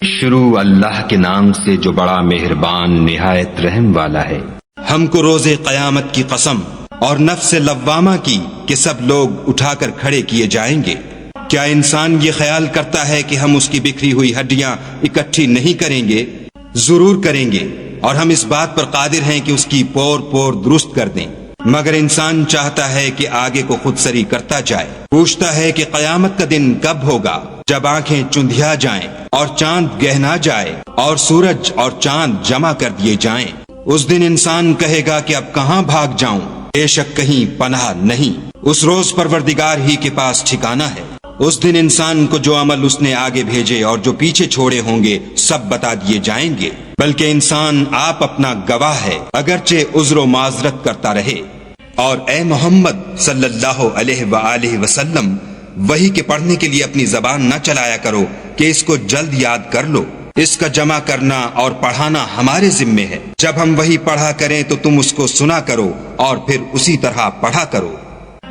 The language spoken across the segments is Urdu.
شروع اللہ کے نام سے جو بڑا مہربان نہایت رحم والا ہے۔ ہم کو روز قیامت کی قسم اور نفس لوامہ کی کہ سب لوگ اٹھا کر کھڑے کیے جائیں گے۔ کیا انسان یہ خیال کرتا ہے کہ ہم اس کی بکھری ہوئی ہڈیاں اکٹھی نہیں کریں گے؟ ضرور کریں گے، اور ہم اس بات پر قادر ہیں کہ اس کی پور پور درست کر دیں، مگر انسان چاہتا ہے کہ آگے کو خود سری کرتا جائے۔ پوچھتا ہے کہ قیامت کا دن کب ہوگا، جب آنکھیں چندھیا جائیں اور چاند گہنا جائے اور سورج اور چاند جمع کر دیے جائیں۔ اس دن انسان کہے گا کہ اب کہاں بھاگ جاؤں، بے شک کہیں پناہ نہیں۔ اس روز پروردگار ہی کے پاس ٹھکانہ ہے۔ اس دن انسان کو جو عمل اس نے آگے بھیجے اور جو پیچھے چھوڑے ہوں گے سب بتا دیے جائیں گے، بلکہ انسان آپ اپنا گواہ ہے، اگرچہ عذر و معذرت کرتا رہے۔ اور اے محمد صلی اللہ علیہ وآلہ وسلم، وحی کے پڑھنے کے لیے اپنی زبان نہ چلایا کرو کہ اس کو جلد یاد کر لو، اس کا جمع کرنا اور پڑھانا ہمارے ذمے ہے۔ جب ہم وحی پڑھا کریں تو تم اس کو سنا کرو اور پھر اسی طرح پڑھا کرو،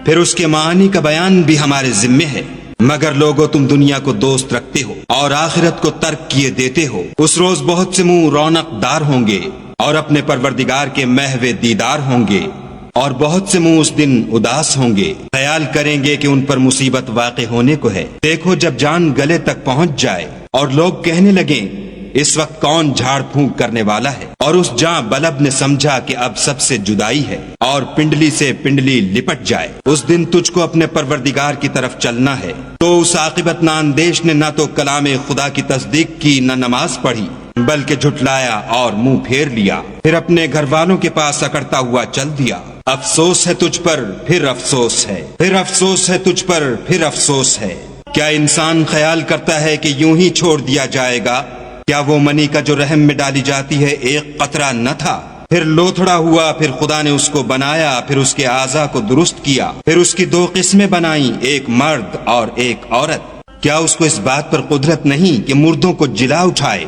پھر اس کے معانی کا بیان بھی ہمارے ذمے ہے۔ مگر لوگو تم دنیا کو دوست رکھتے ہو اور آخرت کو ترک کیے دیتے ہو۔ اس روز بہت سے منہ رونق دار ہوں گے اور اپنے پروردگار کے محو دیدار ہوں گے، اور بہت سے منہ اس دن اداس ہوں گے، خیال کریں گے کہ ان پر مصیبت واقع ہونے کو ہے۔ دیکھو جب جان گلے تک پہنچ جائے اور لوگ کہنے لگیں اس وقت کون جھاڑ پھونک کرنے والا ہے، اور اس جاں بلب نے سمجھا کہ اب سب سے جدائی ہے اور پنڈلی سے پنڈلی لپٹ جائے۔ اس دن تجھ کو اپنے پروردگار کی طرف چلنا ہے۔ تو اس عاقبت ناندیش نے نہ تو کلام خدا کی تصدیق کی نہ نماز پڑھی، بلکہ جھٹلایا اور منہ پھیر لیا، پھر اپنے گھر والوں کے پاس اکڑتا ہوا چل دیا۔ افسوس ہے تجھ پر پھر افسوس ہے، پھر افسوس ہے تجھ پر پھر افسوس ہے۔ کیا انسان خیال کرتا ہے کہ یوں ہی چھوڑ دیا جائے گا؟ کیا وہ منی کا جو رحم میں ڈالی جاتی ہے ایک قطرہ نہ تھا؟ پھر لوتھڑا ہوا، پھر خدا نے اس کو بنایا، پھر اس کے اعضاء کو درست کیا، پھر اس کی دو قسمیں بنائیں، ایک مرد اور ایک عورت۔ کیا اس کو اس بات پر قدرت نہیں کہ مردوں کو جلا اٹھائے